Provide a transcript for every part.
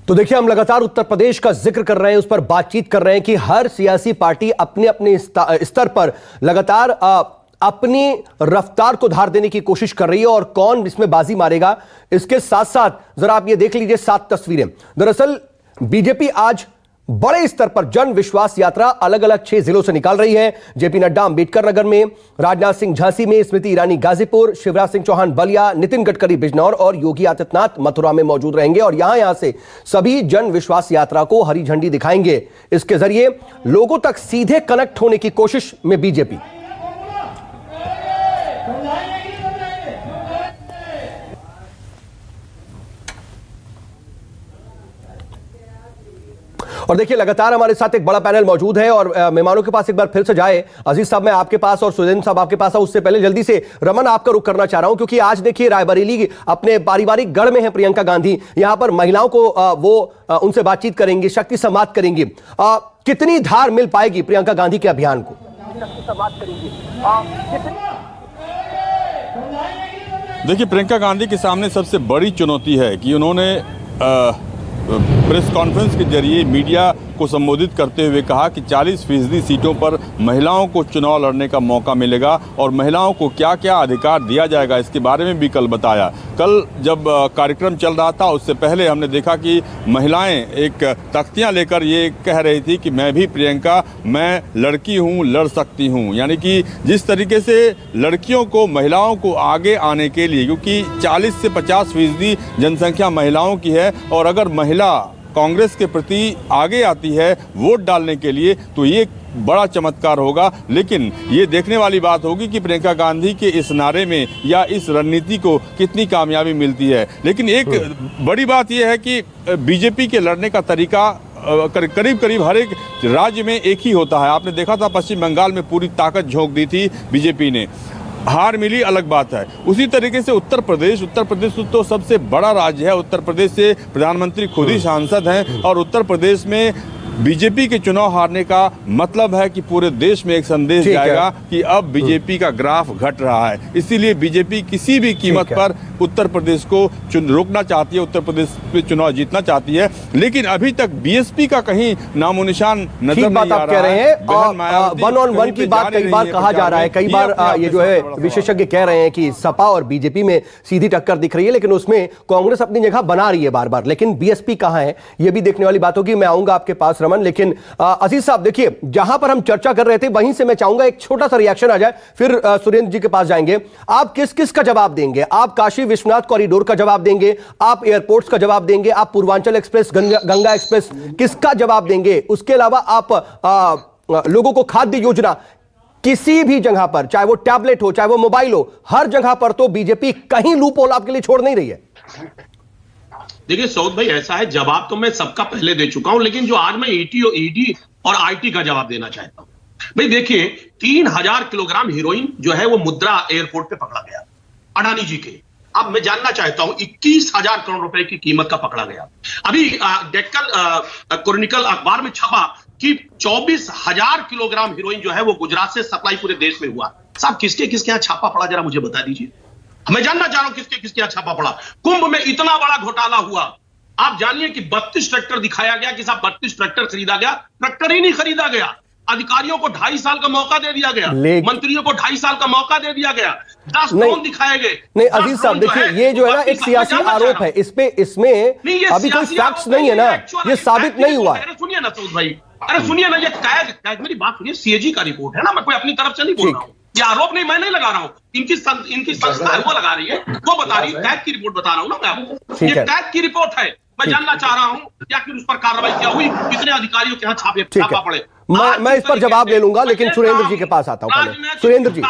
तो देखिए, हम लगातार उत्तर प्रदेश का जिक्र कर रहे हैं, उस पर बातचीत कर रहे हैं कि हर सियासी पार्टी अपने अपने स्तर पर लगातार अपनी रफ्तार को धार देने की कोशिश कर रही है और कौन इसमें बाजी मारेगा। इसके साथ साथ जरा आप ये देख लीजिए 7 तस्वीरें। दरअसल बीजेपी आज बड़े स्तर पर जन विश्वास यात्रा अलग अलग 6 जिलों से निकाल रही है। जेपी नड्डा अंबेडकर नगर में, राजनाथ सिंह झांसी में, स्मृति ईरानी गाजीपुर, शिवराज सिंह चौहान बलिया, नितिन गडकरी बिजनौर और योगी आदित्यनाथ मथुरा में मौजूद रहेंगे और यहां से सभी जन विश्वास यात्रा को हरी झंडी दिखाएंगे। इसके जरिए लोगों तक सीधे कनेक्ट होने की कोशिश में बीजेपी। और देखिए, लगातार हमारे साथ एक बड़ा पैनल मौजूद है और मेहमानों के पास एक बार फिर से जाए। अजीज साहब, मैं आपके पास और सुरेंद्र साहब आपके पास, उससे पहले जल्दी से रमन आपका रुख करना चाह रहा हूं, क्योंकि आज देखिए रायबरेली अपने पारिवारिक गढ़ में है प्रियंका गांधी। यहां पर महिलाओं को उनसे बातचीत करेंगी, शक्ति संवाद करेंगी। कितनी धार मिल पाएगी प्रियंका गांधी के अभियान को? देखिए, प्रियंका गांधी के सामने सबसे बड़ी चुनौती है कि उन्होंने प्रेस कॉन्फ्रेंस के जरिए मीडिया को संबोधित करते हुए कहा कि 40% सीटों पर महिलाओं को चुनाव लड़ने का मौका मिलेगा और महिलाओं को क्या क्या अधिकार दिया जाएगा इसके बारे में भी कल बताया। कल जब कार्यक्रम चल रहा था उससे पहले हमने देखा कि महिलाएं एक तख्तियां लेकर ये कह रही थी कि मैं भी प्रियंका, मैं लड़की हूं, लड़ सकती हूं। यानी कि जिस तरीके से लड़कियों को, महिलाओं को आगे आने के लिए, क्योंकि 40 से 50% जनसंख्या महिलाओं की है और अगर महिला कांग्रेस के प्रति आगे आती है वोट डालने के लिए तो ये बड़ा चमत्कार होगा। लेकिन ये देखने वाली बात होगी कि प्रियंका गांधी के इस नारे में या इस रणनीति को कितनी कामयाबी मिलती है। लेकिन एक बड़ी बात यह है कि बीजेपी के लड़ने का तरीका करीब करीब हर एक राज्य में एक ही होता है। आपने देखा था पश्चिम बंगाल में पूरी ताकत झोंक दी थी बीजेपी ने, हार मिली अलग बात है। उसी तरीके से उत्तर प्रदेश तो सबसे बड़ा राज्य है। उत्तर प्रदेश से प्रधानमंत्री खुद ही सांसद हैं और उत्तर प्रदेश में बीजेपी के चुनाव हारने का मतलब है कि पूरे देश में एक संदेश जाएगा कि अब बीजेपी का ग्राफ घट रहा है। इसीलिए बीजेपी किसी भी कीमत पर उत्तर प्रदेश को रोकना चाहती है, उत्तर प्रदेश में चुनाव जीतना चाहती है। लेकिन अभी तक बीएसपी का कहीं नामो निशान नजर नहीं आ रहा है। 1-on-1 की बात कई बार कहा जा रहा है, कई बार ये जो है विशेषज्ञ कह रहे हैं कि सपा और बीजेपी में सीधी टक्कर दिख रही है, लेकिन उसमें कांग्रेस अपनी जगह बना रही है बार बार। लेकिन बीएसपी कहां है, यह भी देखने वाली बात होगी। मैं आऊंगा आपके पास रमन, लेकिन अजीज साहब देखिए, जहां पर हम चर्चा कर रहे थे वहीं से मैं चाहूंगा एक छोटा सा रिएक्शन आ जाए, फिर सुरेंद्र जी के पास जाएंगे। आप किस किस का जवाब देंगे? आप काशी विश्वनाथ कॉरिडोर का जवाब देंगे, आप एयरपोर्ट्स का जवाब देंगे, आप पूर्वांचल एक्सप्रेस, गंगा एक्सप्रेस, किसका जवाब देंगे? उसके अलावा आप लोगों को खाद्य योजना, किसी भी जगह पर, चाहे वो टैबलेट हो, चाहे वो मोबाइल हो, हर जगह पर तो बीजेपी कहीं लूप होल आपके लिए छोड़ नहीं रही है। देखिए सऊद भाई, ऐसा है, जवाब तो मैं सबका पहले दे चुका हूं, लेकिन जो आज मैं ईडी और आईटी का जवाब देना चाहता हूं। भाई देखिए, 3000 किलोग्राम हीरोइन जो है वो मुद्रा एयरपोर्ट पे पकड़ा गया अडानी जी के। अब मैं जानना चाहता हूं, 21,000 करोड़ रुपए की कीमत का पकड़ा गया। अभी डेक्कन क्रॉनिकल अखबार में छपा कि 24,000 किलोग्राम हीरोइन जो है वो गुजरात से सप्लाई पूरे देश में हुआ। साहब, किसके किसके यहां छापा पड़ा, जरा मुझे बता दीजिए। मैं जानना चाह रहा हूं किसके किसके यहां छापा पड़ा। कुंभ में इतना बड़ा घोटाला हुआ, आप जानिए कि 32 ट्रैक्टर दिखाया गया कि साहब 32 ट्रैक्टर खरीदा गया, ट्रैक्टर ही नहीं खरीदा गया। अधिकारियों को 2.5 साल का मौका दे दिया गया, मंत्रियों को 2.5 साल का मौका दे दिया गया, 10 ड्रोन दिखाए गए। नहीं अजीज साहब देखिए, ये जो है ना एक सियासी आरोप है, इसमें अभी कोई फैक्ट्स नहीं है ना, ये साबित नहीं हुआ है। सुनिए ना सऊद भाई, अरे सुनिए ना, ये कैग मेरी बात सुनिए, सीएजी का रिपोर्ट है ना, मैं कोई अपनी तरफ से नहीं बोल रहा हूं, ये आरोप नहीं, मैं नहीं लगा रहा हूं, इनकी संस्था है वो लगा रही है, वो बता रही है, कैग की रिपोर्ट बता रहा हूं ना मैं आपको, ये कैग की रिपोर्ट है। मैं जानना चाह रहा हूं क्या कि उस पर कार्रवाई क्या हुई, कितने अधिकारियों के यहाँ छापा पड़े। मैं इस पर जवाब ले लूंगा, लेकिन सुरेंद्र जी के पास आता हूं पहले। सुरेंद्र जी,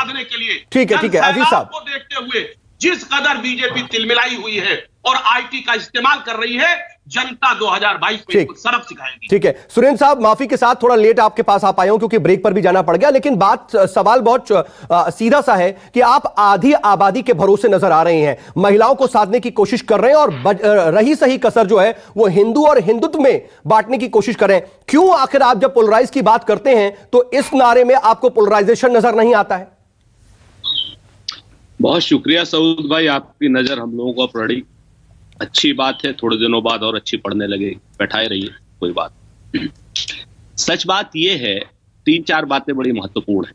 ठीक है अजीज साहब, को देखते हुए जिस कदर बीजेपी तिलमिलाई हुई है और आईटी का इस्तेमाल कर रही है, जनता 2022 में सबक सिखाएगी। ठीक है सुरेंद्र साहब, माफी के साथ थोड़ा लेट आपके पास आ पाया हूं क्योंकि ब्रेक पर भी जाना पड़ गया, लेकिन सवाल बहुत सीधा सा है कि आप आधी आबादी के भरोसे नजर आ रहे हैं, महिलाओं को साधने की कोशिश कर रहे हैं और रही सही कसर जो है वो हिंदू और हिंदुत्व में बांटने की कोशिश कर रहे हैं। क्यों आखिर आप जब पोलराइज की बात करते हैं तो इस नारे में आपको पोलराइजेशन नजर नहीं आता है? बहुत शुक्रिया सऊद भाई, आपकी नजर हम लोगों को पड़ी। अच्छी बात है, थोड़े दिनों बाद और अच्छी पढ़ने लगे, बैठाए रहिए, कोई बात। सच बात यह है, 3-4 बातें बड़ी महत्वपूर्ण है।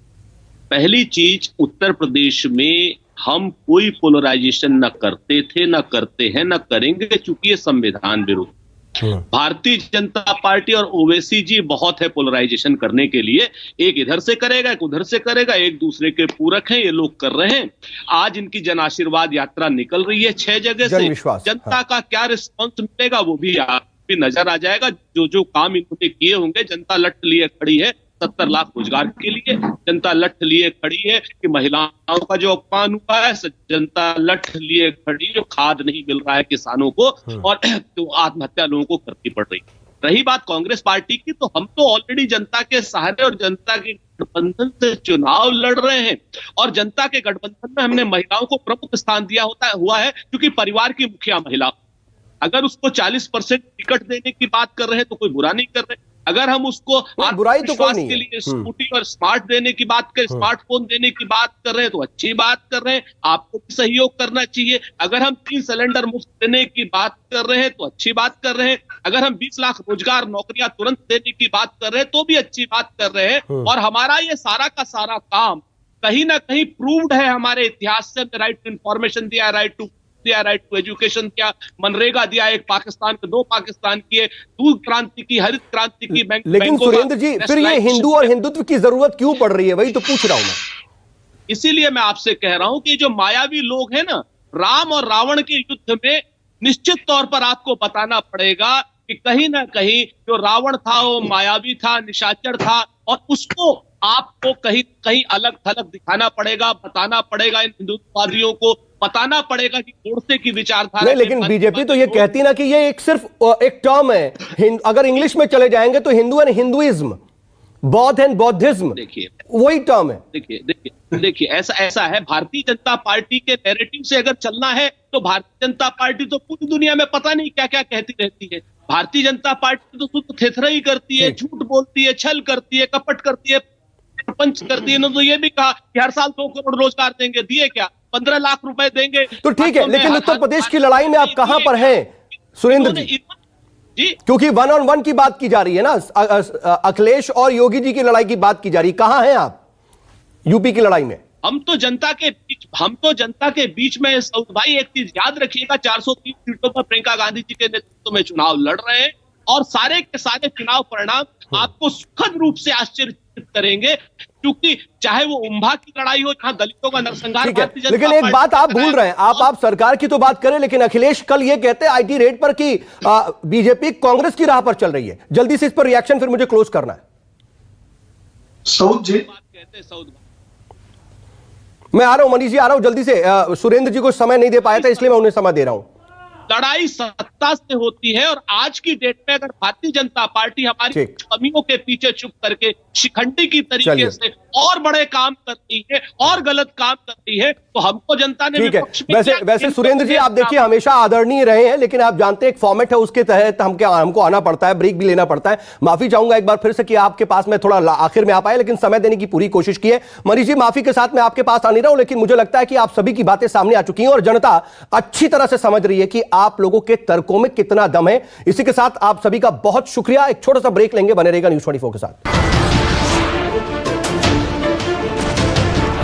पहली चीज, उत्तर प्रदेश में हम कोई पोलराइजेशन न करते थे, न करते हैं, न करेंगे, क्योंकि ये संविधान विरुद्ध। भारतीय जनता पार्टी और ओवैसी जी बहुत है पोलराइजेशन करने के लिए, एक इधर से करेगा, एक उधर से करेगा, एक दूसरे के पूरक हैं, ये लोग कर रहे हैं। आज इनकी जन आशीर्वाद यात्रा निकल रही है 6 जगह से, जनता का क्या रिस्पॉन्स मिलेगा वो भी आप भी नजर आ जाएगा। जो जो काम इन्होंने किए होंगे, जनता लट लिए खड़ी है 70 लाख रोजगार के लिए, जनता लट लिए खड़ी है कि महिलाओं का जो अपमान हुआ है, जनता लट लिए खड़ी है, जो खाद नहीं मिल रहा है किसानों को, और तो आत्महत्या लोगों को करनी पड़ रही। रही बात कांग्रेस पार्टी की, तो हम तो ऑलरेडी जनता के सहारे और जनता के गठबंधन से चुनाव लड़ रहे हैं, और जनता के गठबंधन में हमने महिलाओं को प्रमुख स्थान दिया हुआ है, क्योंकि परिवार की मुखिया महिला। अगर उसको 40% टिकट देने की बात कर रहे हैं तो कोई बुरा नहीं कर रहे। अगर हम उसको आत्मविश्वास के लिए स्कूटी और स्मार्ट देने की बात कर, स्मार्टफोन देने की बात कर रहे हैं तो अच्छी बात कर रहे हैं, आपको भी सहयोग करना चाहिए। अगर हम 3 सिलेंडर मुफ्त देने की बात कर रहे हैं तो अच्छी बात कर रहे हैं। अगर हम 20 लाख रोजगार नौकरियां तुरंत देने की बात कर रहे हैं तो भी अच्छी बात कर रहे हैं। और हमारा ये सारा का सारा काम कहीं ना कहीं प्रूव्ड है हमारे इतिहास से। राइट टू इंफॉर्मेशन दिया, राइट टू एजुकेशन दिया, मनरेगा दिया, एक पाकिस्तान के 2 पाकिस्तान की, दूध क्रांति की, हरित क्रांति की। लेकिन सुरेंद्र जी, फिर ये हिंदू और हिंदुत्व की जरूरत क्यों पड़ रही है, वही तो पूछ रहा हूं मैं। इसीलिए मैं आपसे कह रहा हूं कि जो मायावी लोग हैं ना, राम और रावण के युद्ध में निश्चित तौर पर आपको बताना पड़ेगा कि कहीं ना कहीं जो रावण था वो मायावी था, निशाचर था, और उसको आपको कहीं कहीं अलग थलग दिखाना पड़ेगा, बताना पड़ेगा। इन हिंदुत्ववादियों को बताना पड़ेगा कि गोडसे की विचारधारा नहीं, लेकिन बीजेपी तो ये कहती ना कि ये सिर्फ एक टर्म है। अगर इंग्लिश में चले जाएंगे तो हिंदू एंड हिंदुइज्म, बौद्ध एंड बौद्धिज्म, देखिए वही टर्म है। देखिए ऐसा है, भारतीय जनता पार्टी के नैरेटिव से अगर चलना है तो भारतीय जनता पार्टी तो पूरी दुनिया में पता नहीं क्या क्या कहती रहती है। भारतीय जनता पार्टी तो शुद्ध थेथराई करती है, झूठ बोलती है, छल करती है, कपट करती है, पंच करती है। तो ये भी कहा कि हर साल 2 करोड़ रोजगार देंगे, दिए क्या? 15 लाख रुपए देंगे। तो ठीक है, लेकिन उत्तर प्रदेश की लड़ाई में आप कहां पर हैं सुरेंद्र जी? क्योंकि 1-on-1 की बात की जा रही है ना, अखिलेश और योगी जी की लड़ाई की बात की जा रही है, कहां हैं आप यूपी की लड़ाई में? हम तो जनता के बीच में सऊद भाई, एक चीज याद रखिएगा, 403 सीटों पर प्रियंका गांधी जी के नेतृत्व में चुनाव लड़ रहे हैं, और सारे के सारे चुनाव परिणाम आपको सुखद रूप से आश्चर्यचकित करेंगे, क्योंकि चाहे वो उम्भा की लड़ाई हो, जहां दलितों का नरसंहार, लेकिन एक बात आप भूल रहे हैं, आप सरकार की तो बात करें, लेकिन अखिलेश कल ये कहते हैं आईटी रेट पर कि बीजेपी कांग्रेस की राह पर चल रही है। जल्दी से इस पर रिएक्शन, फिर मुझे क्लोज करना है। सऊद जी कहते हैं, सऊद मैं आ रहा हूं, मनीष जी आ रहा हूं जल्दी से। सुरेंद्र जी को समय नहीं दे पाया था, इसलिए मैं उन्हें समय दे रहा हूं। लड़ाई सत्ता से होती है, और आज की डेट में अगर भारतीय जनता पार्टी हमारी कमियों के पीछे चुप करके शिखंडी की तरीके से और बड़े काम करती है और गलत काम करती है, तो हमको जनता ने वैसे सुरेंद्र जी, आप देखिए हमेशा आदरणीय रहे हैं, लेकिन आप जानते हैं एक फॉर्मेट है, उसके तहत हमको आना पड़ता है, ब्रेक भी लेना पड़ता है। माफी चाहूंगा एक बार फिर से कि आपके पास में थोड़ा आखिर में आ पाए, लेकिन समय देने की पूरी कोशिश की है। मनीष जी, माफी के साथ मैं आपके पास आ नहीं रहा हूं, लेकिन मुझे लगता है कि आप सभी की बातें सामने आ चुकी हैं और जनता अच्छी तरह से समझ रही है कि आप लोगों के तर्कों में कितना दम है। इसी के साथ आप सभी का बहुत शुक्रिया। एक छोटा सा ब्रेक लेंगे, बने रहेगा न्यूज़ 24 के साथ।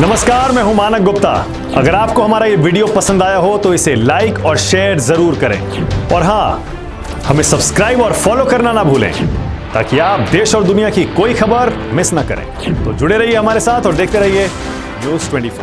नमस्कार, मैं हूं मानक गुप्ता। अगर आपको हमारा ये वीडियो पसंद आया हो तो इसे लाइक और शेयर जरूर करें, और हां, हमें सब्सक्राइब और फॉलो करना ना भूलें, ताकि आप देश और दुनिया की कोई खबर मिस ना करें। तो जुड़े रहिए हमारे साथ और देखते रहिए न्यूज़ 24।